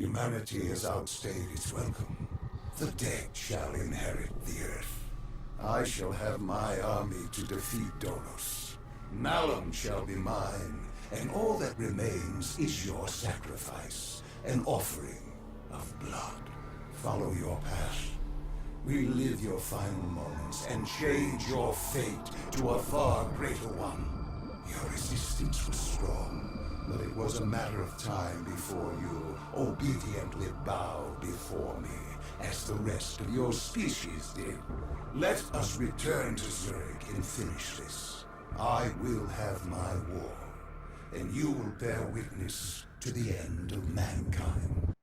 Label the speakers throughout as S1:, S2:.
S1: Humanity has outstayed its welcome. The dead shall inherit the earth. I shall have my army to defeat Dolos. Malum shall be mine, and all that remains is your sacrifice, an offering of blood. Follow your path. Relive your final moments and change your fate to a far greater one. Your resistance was strong, but it was a matter of time before you obediently bowed before me, as the rest of your species did. Let us return to Zurich and finish this. I will have my war, and you will bear witness to the end of mankind.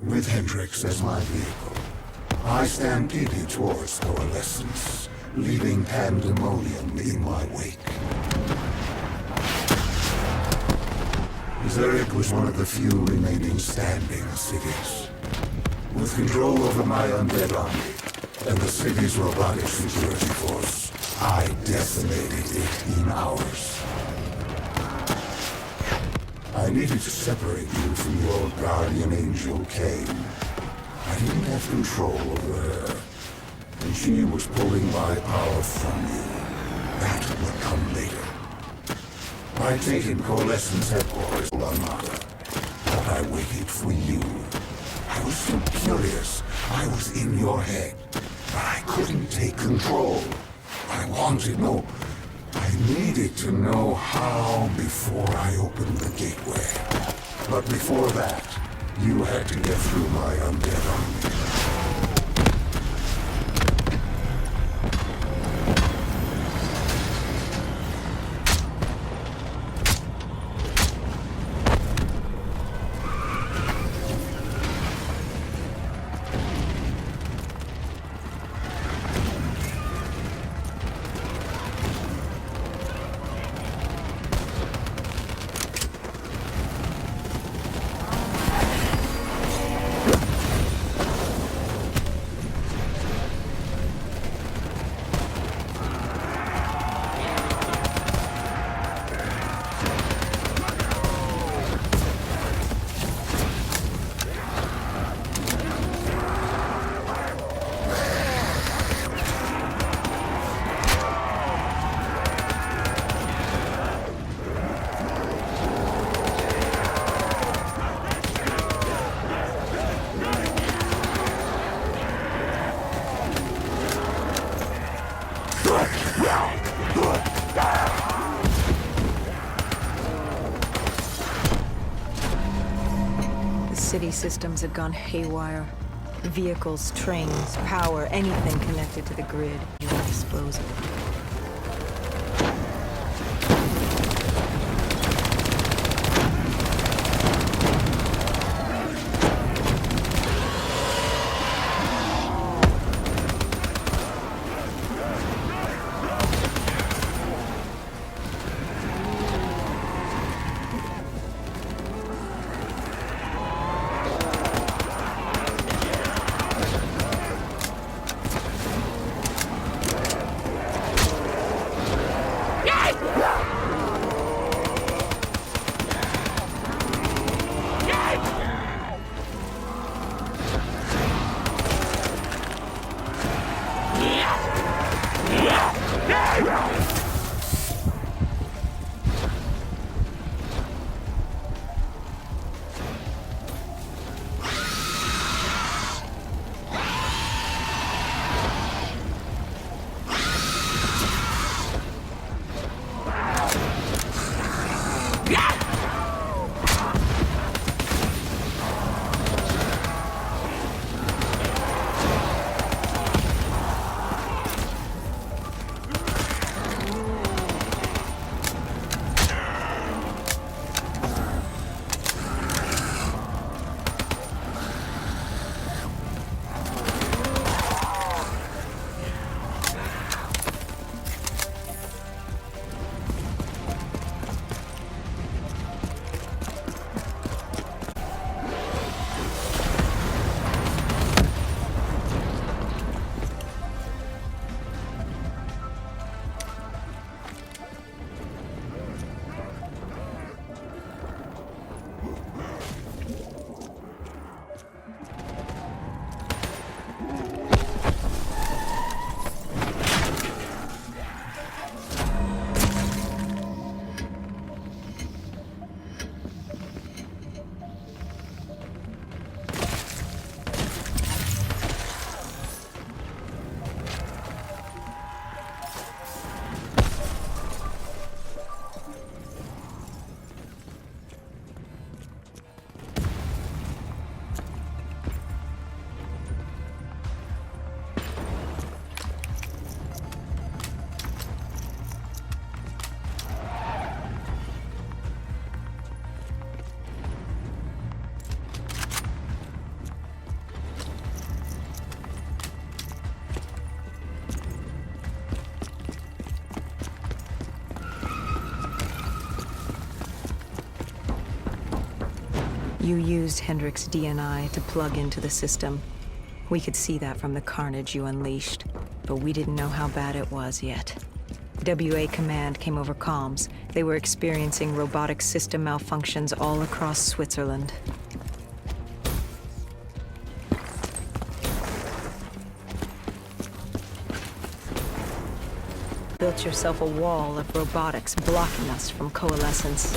S1: With Hendrix as my vehicle, I stampeded towards coalescence, leaving pandemonium in my wake. Zurich was one of the few remaining standing cities. With control over my undead army and the city's robotic security force, I decimated it in hours. I needed to separate you from your guardian angel, Cain. I didn't have control over her, and she was pulling my power from you. That would come later. I'd taken Coalescence headquarters on Armada, but I waited for you. I was so curious. I was in your head, but I couldn't take control. I needed to know how before I opened the gateway. But before that, you had to get through my undead army.
S2: City systems had gone haywire. Vehicles, trains, power, anything connected to the grid, you would dispose of it. You used Hendrik's DNI to plug into the system. We could see that from the carnage you unleashed, but we didn't know how bad it was yet. WA Command came over comms. They were experiencing robotic system malfunctions all across Switzerland. Built yourself a wall of robotics blocking us from coalescence.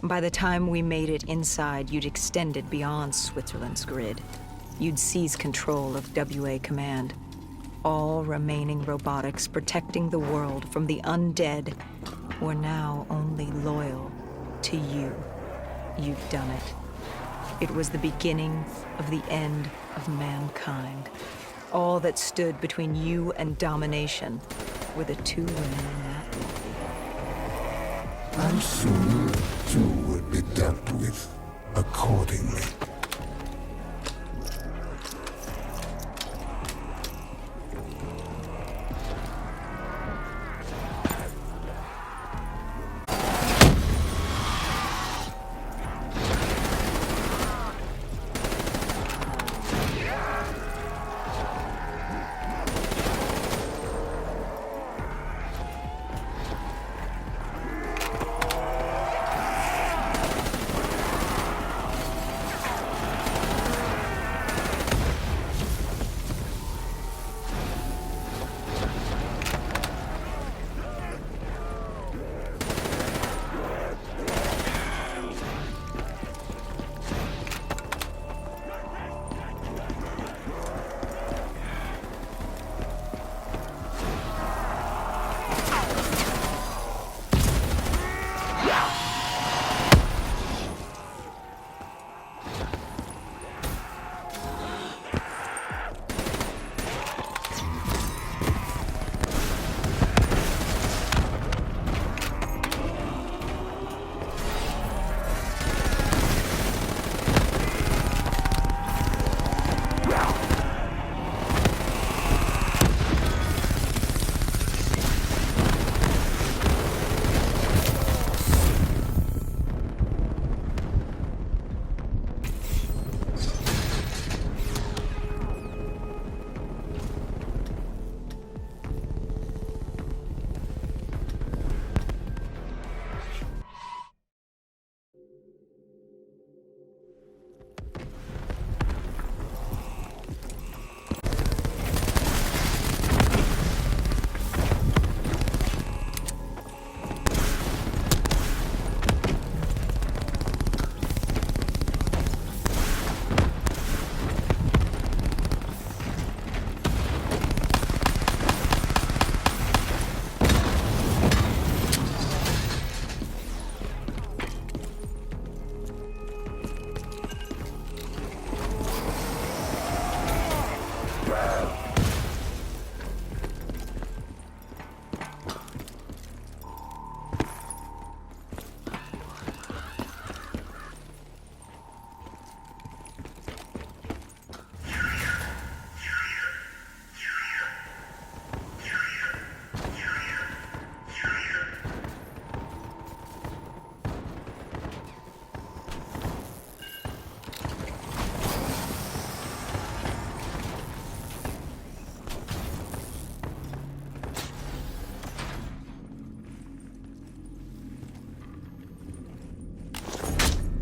S2: By the time we made it inside, you'd extended beyond Switzerland's grid. You'd seized control of WA Command. All remaining robotics protecting the world from the undead were now only loyal to you. You'd done it. It was the beginning of the end of mankind. All that stood between you and domination were the two women in that movie.
S1: And soon, too would be dealt with accordingly.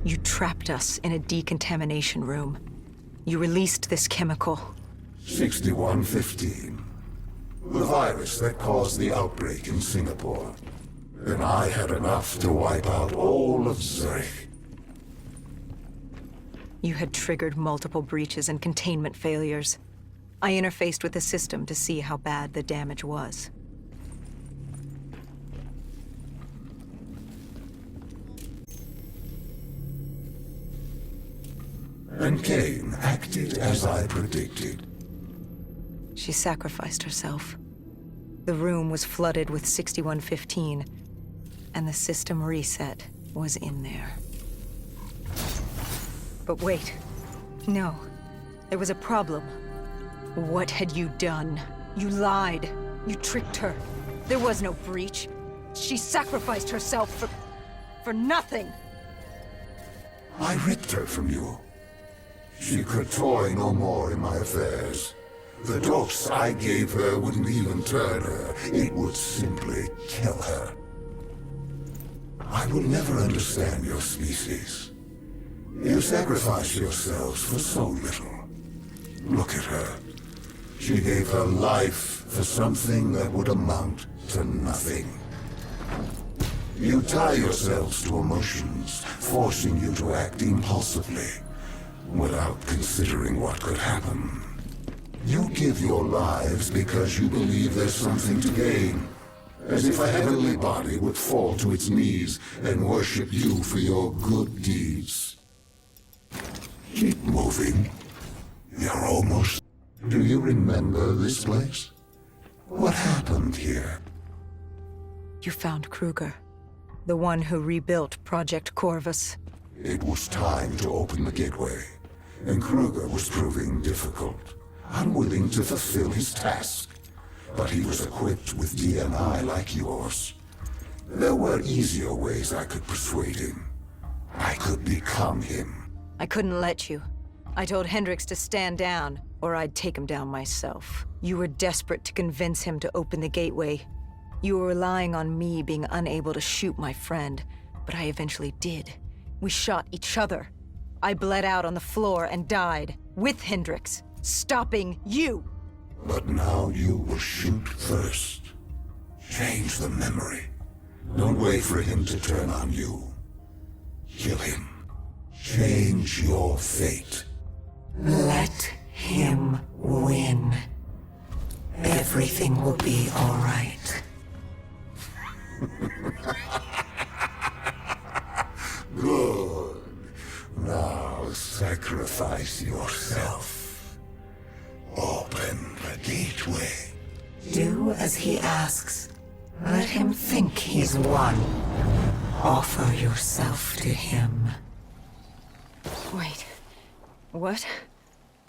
S2: You trapped us in a decontamination room. You released this chemical.
S1: 6115. The virus that caused the outbreak in Singapore. And I had enough to wipe out all of Zurich.
S2: You had triggered multiple breaches and containment failures. I interfaced with the system to see how bad the damage was.
S1: And Kane acted as I predicted.
S2: She sacrificed herself. The room was flooded with 6115, and the system reset was in there. But wait. No. There was a problem. What had you done? You lied. You tricked her. There was no breach. She sacrificed herself for nothing.
S1: I ripped her from you. She could toy no more in my affairs. The dose I gave her wouldn't even turn her. It would simply kill her. I will never understand your species. You sacrifice yourselves for so little. Look at her. She gave her life for something that would amount to nothing. You tie yourselves to emotions, forcing you to act impulsively, without considering what could happen. You give your lives because you believe there's something to gain, as if a heavenly body would fall to its knees and worship you for your good deeds. Keep moving. You're almost... Do you remember this place? What happened here?
S2: You found Kruger, the one who rebuilt Project Corvus.
S1: It was time to open the gateway, and Kruger was proving difficult, unwilling to fulfill his task. But he was equipped with DNI like yours. There were easier ways I could persuade him. I could become him.
S2: I couldn't let you. I told Hendricks to stand down, or I'd take him down myself. You were desperate to convince him to open the gateway. You were relying on me being unable to shoot my friend, but I eventually did. We shot each other. I bled out on the floor and died, with Hendricks, stopping you!
S1: But now you will shoot first. Change the memory. Don't wait for him to turn on you. Kill him. Change your fate.
S3: Let him win. Everything will be all right.
S1: Good. Now sacrifice yourself. Open the gateway.
S3: Do as he asks. Let him think he's won. Offer yourself to him.
S2: Wait. What?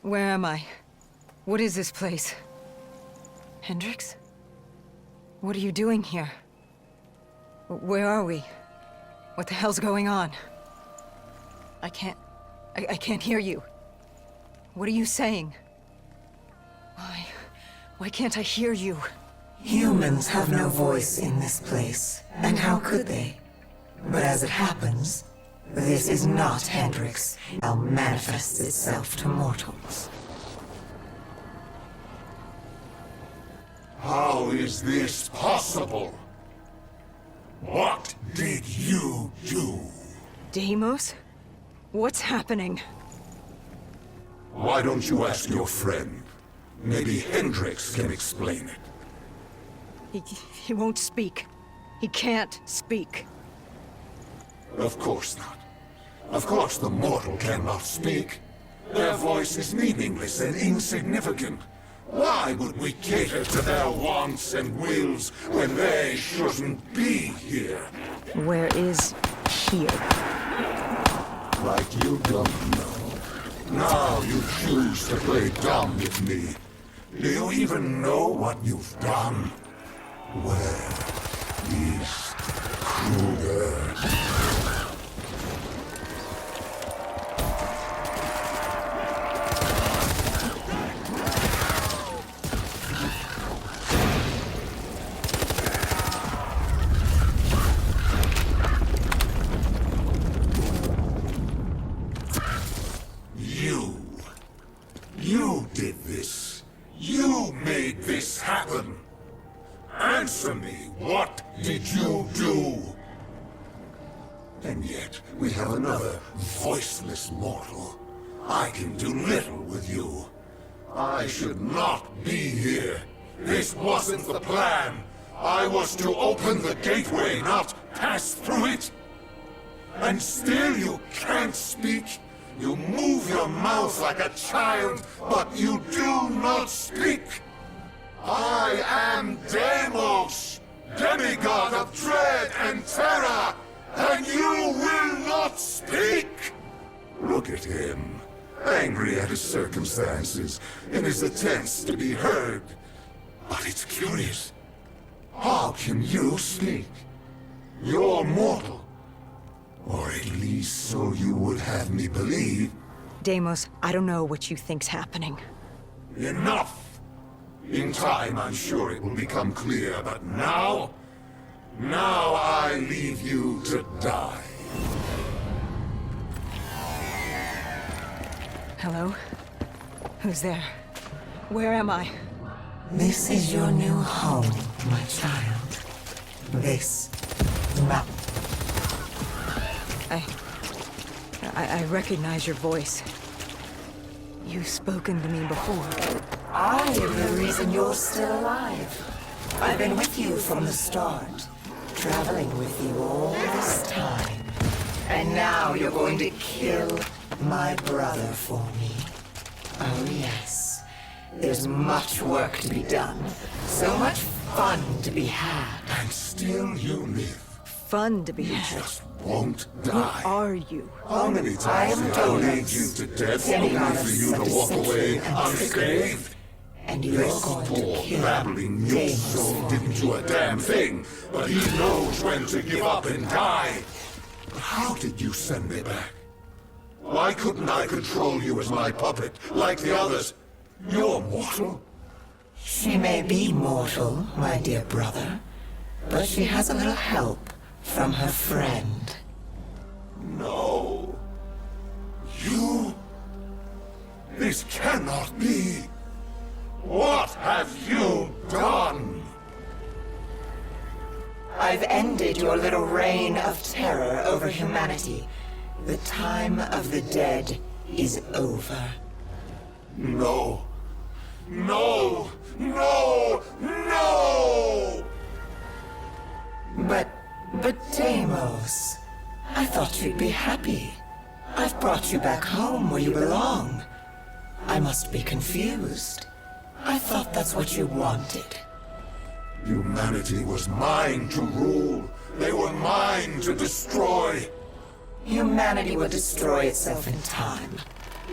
S2: Where am I? What is this place? Hendricks? What are you doing here? Where are we? What the hell's going on? I can't hear you. What are you saying? Why can't I hear you?
S3: Humans have no voice in this place, and how could they? But as it happens, this is not Hendricks. It manifests itself to mortals.
S1: How is this possible? What did you do?
S2: Deimos? What's happening?
S1: Why don't you ask your friend? Maybe Hendricks can explain it.
S2: He won't speak. He can't speak.
S1: Of course not. Of course the mortal cannot speak. Their voice is meaningless and insignificant. Why would we cater to their wants and wills when they shouldn't be here?
S2: Where is here?
S1: Like you don't know. Now you choose to play dumb with me. Do you even know what you've done? Where is Kruger? You did this. You made this happen. Answer me, what did you do? And yet, we have another voiceless mortal. I can do little with you. I should not be here. This wasn't the plan. I was to open the gateway, not pass through it. And still you can't speak. You move your mouth like a child, but you do not speak. I am Deimos, demigod of dread and terror, and you will not speak! Look at him, angry at his circumstances, in his attempts to be heard. But it's curious. How can you speak? You're mortal. Or at least so you would have me believe.
S2: Deimos, I don't know what you think's happening.
S1: Enough! In time, I'm sure it will become clear, but now... Now I leave you to die.
S2: Hello? Who's there? Where am I?
S3: This is your new home, my child. This mountain.
S2: I recognize your voice. You've spoken to me before.
S3: I am the reason you're still alive. I've been with you from the start, traveling with you all this time. And now you're going to kill my brother for me. Oh yes, there's much work to be done. So much fun to be had.
S1: And still you live.
S2: Fun to be
S1: You
S2: had.
S1: just won't
S2: Who
S1: die.
S2: are you?
S1: How many times did I lead you to death only for you to walk away unscathed?
S3: And you're
S1: This
S3: going to
S1: poor
S3: kill
S1: babbling new
S3: Deimos
S1: soul
S3: for
S1: didn't
S3: me.
S1: do a damn thing, but he knows when to give up and die. But how did you send me back? Why couldn't I control you as my puppet, like the others? You're mortal.
S3: She may be mortal, my dear brother, but she has a little help from her friend.
S1: No. You? This cannot be. What have you done?
S3: I've ended your little reign of terror over humanity. The time of the dead is over.
S1: No. No! No! No!
S3: But Deimos, I thought you'd be happy. I've brought you back home where you belong. I must be confused. I thought that's what you wanted.
S1: Humanity was mine to rule. They were mine to destroy.
S3: Humanity will destroy itself in time.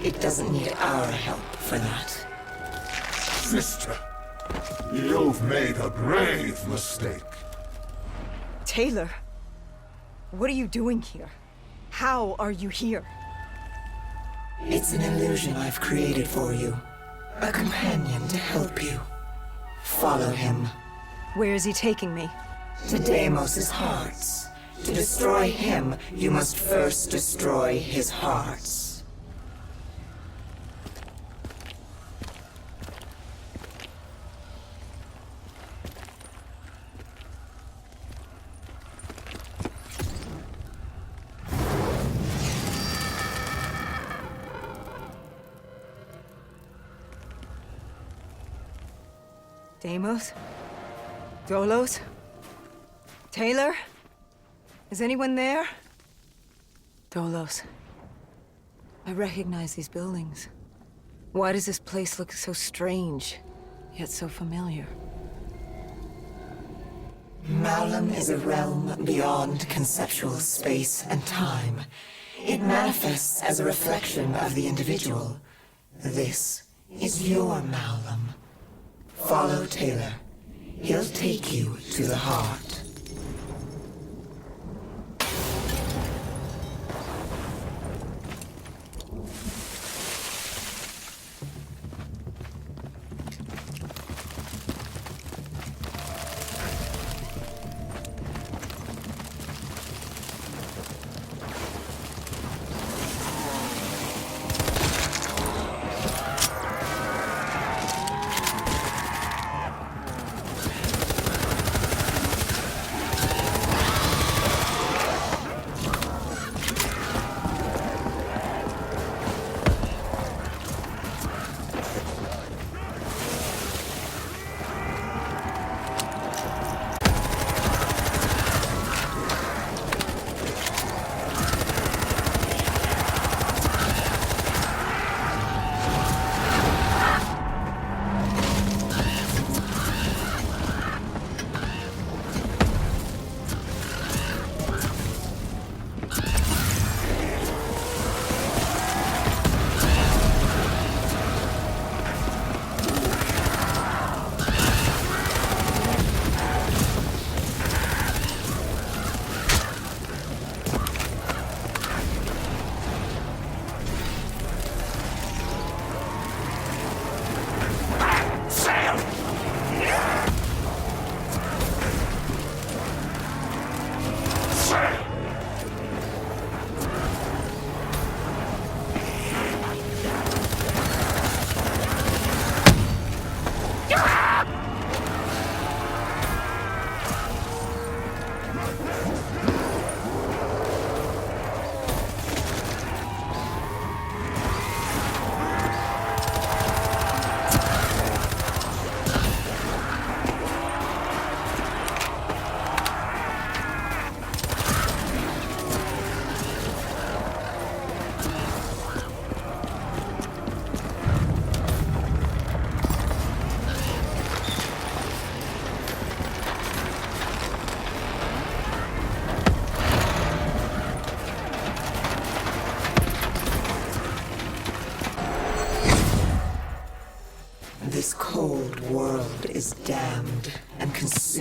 S3: It doesn't need our help for that.
S1: Sister, you've made a grave mistake.
S2: Taylor, what are you doing here? How are you here?
S3: It's an illusion I've created for you. A companion to help you. Follow him.
S2: Where is he taking me?
S3: To Deimos' hearts. To destroy him, you must first destroy his hearts.
S2: Deimos? Dolos? Taylor? Is anyone there? Dolos. I recognize these buildings. Why does this place look so strange, yet so familiar?
S3: Malum is a realm beyond conceptual space and time. It manifests as a reflection of the individual. This is your Malum. Follow Taylor. He'll take you to the heart.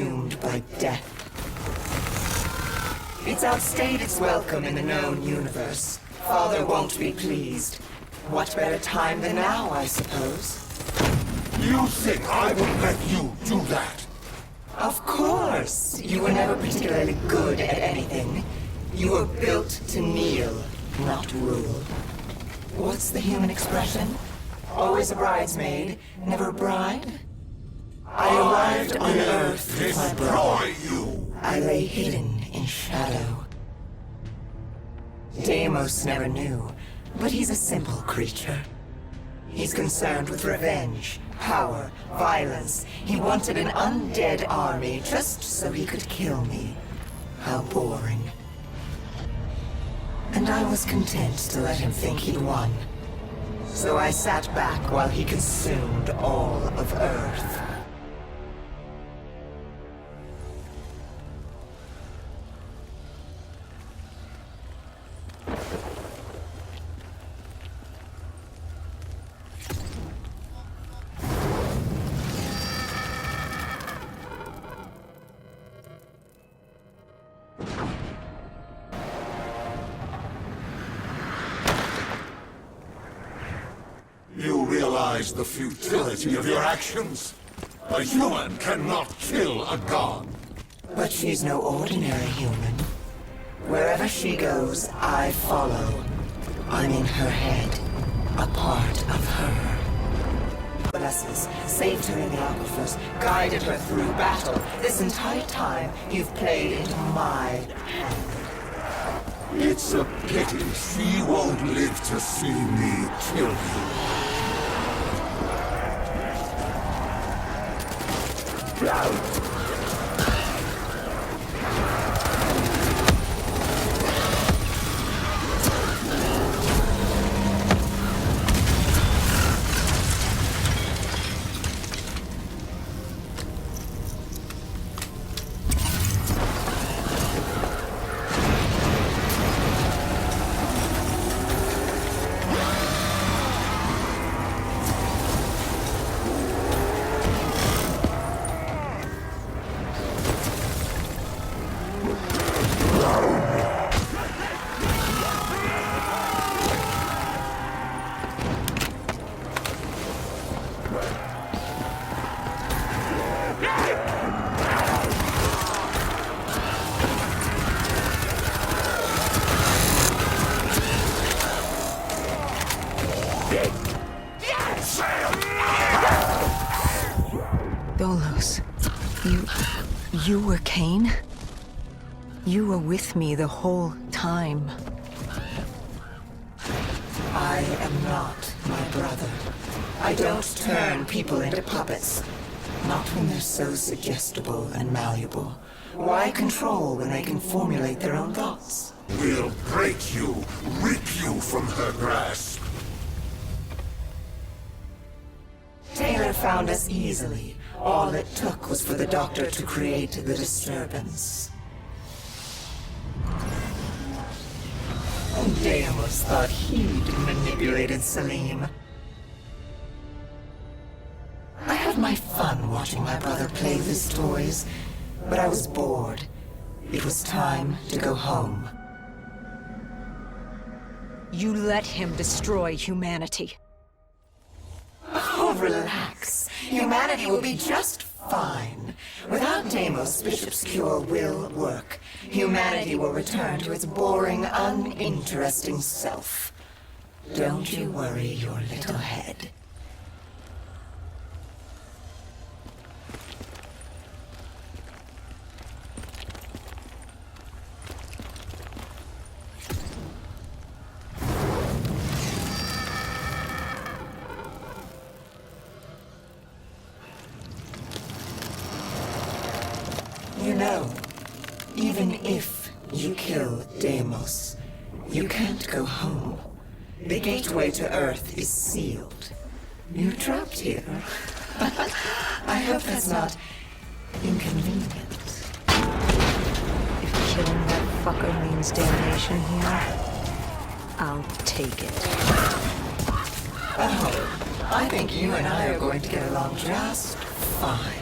S3: consumed by death. It's outstayed its welcome in the known universe. Father won't be pleased. What better time than now, I suppose?
S1: You think I would let you do that?
S3: Of course! You were never particularly good at anything. You were built to kneel, not rule. What's the human expression? Always a bridesmaid, never a bride? I arrived on Earth with my brother.
S1: Destroy you!
S3: I lay hidden in shadow. Deimos never knew, but he's a simple creature. He's concerned with revenge, power, violence. He wanted an undead army just so he could kill me. How boring. And I was content to let him think he'd won. So I sat back while he consumed all of Earth.
S1: You realize the futility of your actions? A human cannot kill a god.
S3: But she's no ordinary human. Wherever she goes, I follow. I'm in her head, a part of her. Blesses, saved her in the aquifers, guided her through battle. This entire time, you've played into my hand.
S1: It's a pity she won't live to see me kill you.
S2: Dolos, you were Cain? You were with me the whole time.
S3: I am not my brother. I don't turn people into puppets. Not when they're so suggestible and malleable. Why control when they can formulate their own thoughts?
S1: We'll break you, rip you from her grasp.
S3: Taylor found us easily. All it took was for the doctor to create the disturbance. Deimos thought he'd manipulated Salim. I had my fun watching my brother play with his toys, but I was bored. It was time to go home.
S2: You let him destroy humanity.
S3: Oh, relax. Humanity will be just fine. Without Deimos, Bishop's cure will work. Humanity will return to its boring, uninteresting self. Don't you worry your little head. You know, even if you kill Deimos, you can't go home. The gateway to Earth is sealed. You're trapped here. I hope that's not inconvenient.
S2: If killing that fucker means damnation here, I'll take it.
S3: Oh, I think you and I are going to get along just fine.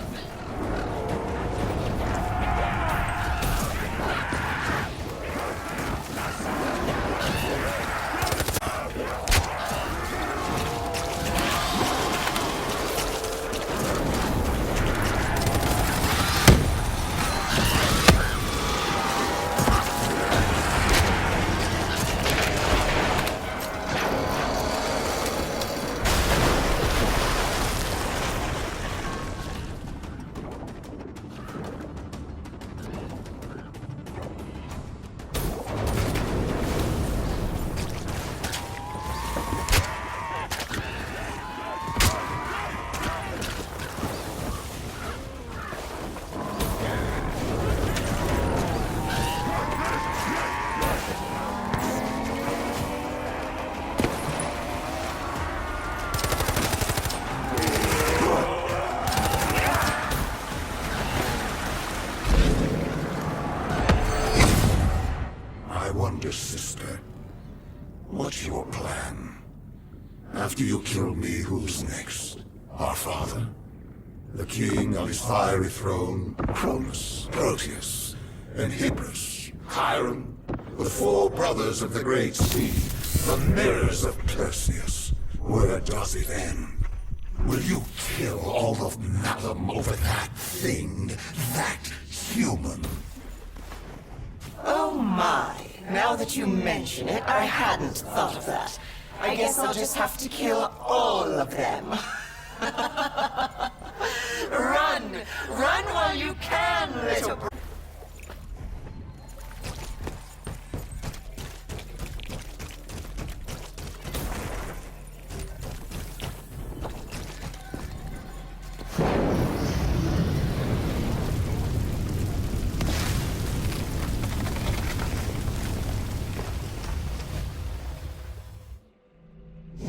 S1: younger sister. What's your plan? After you kill me, who's next? Our father? The king on his fiery throne? Cronus, Proteus, and Hybris, Chiron? The four brothers of the Great Sea, the mirrors of Perseus. Where does it end? Will you kill all of Malum over that thing, that human?
S3: Oh my. Now that you mention it, I hadn't thought of that. I guess I'll just have to kill all of them. Run! Run while you can, little bro.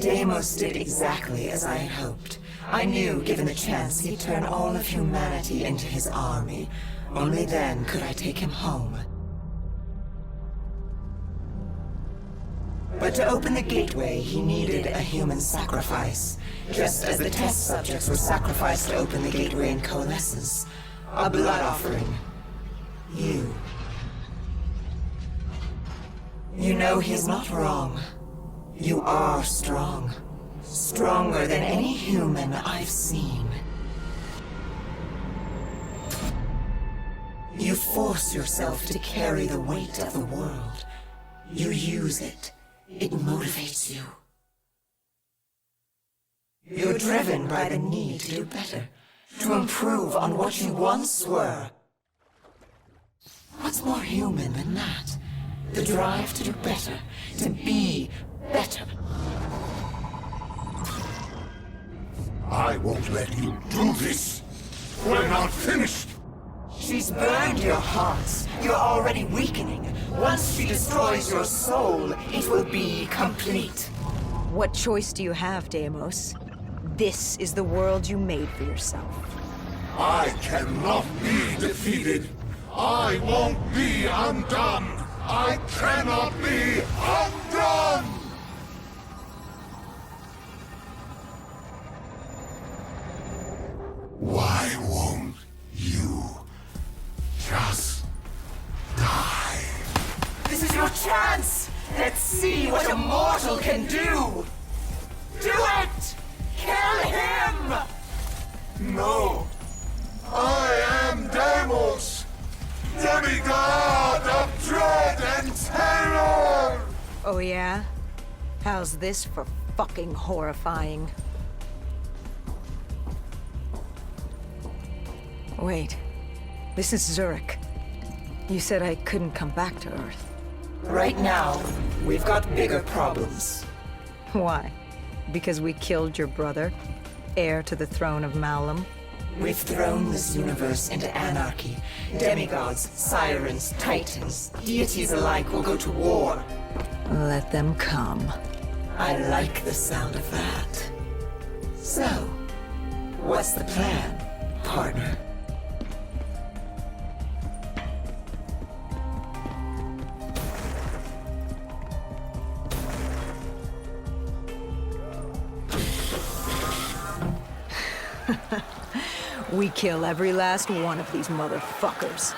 S3: Deimos did exactly as I had hoped. I knew, given the chance, he'd turn all of humanity into his army. Only then could I take him home. But to open the gateway, he needed a human sacrifice. Just as the test subjects were sacrificed to open the gateway in Coalescence. A blood offering. You. You know he's not wrong. You are strong. Stronger than any human I've seen. You force yourself to carry the weight of the world. You use it. It motivates you. You're driven by the need to do better, to improve on what you once were. What's more human than that? The drive to do better, to be better.
S1: I won't let you do this. We're not finished.
S3: She's burned your hearts. You're already weakening. Once she destroys your soul, it will be complete.
S2: What choice do you have, Deimos? This is the world you made for yourself.
S1: I cannot be defeated. I won't be undone. I cannot be undone! Why won't you just die?
S3: This is your chance! Let's see what a mortal can do! Do it! Kill him!
S1: No! I am Deimos! Demigod of dread and terror!
S2: Oh yeah? How's this for fucking horrifying? Wait. This is Zurich. You said I couldn't come back to Earth.
S3: Right now, we've got bigger problems.
S2: Why? Because we killed your brother? Heir to the throne of Malum?
S3: We've thrown this universe into anarchy. Demigods, sirens, titans, deities alike will go to war.
S2: Let them come.
S3: I like the sound of that. So, what's the plan, partner?
S2: We kill every last one of these motherfuckers.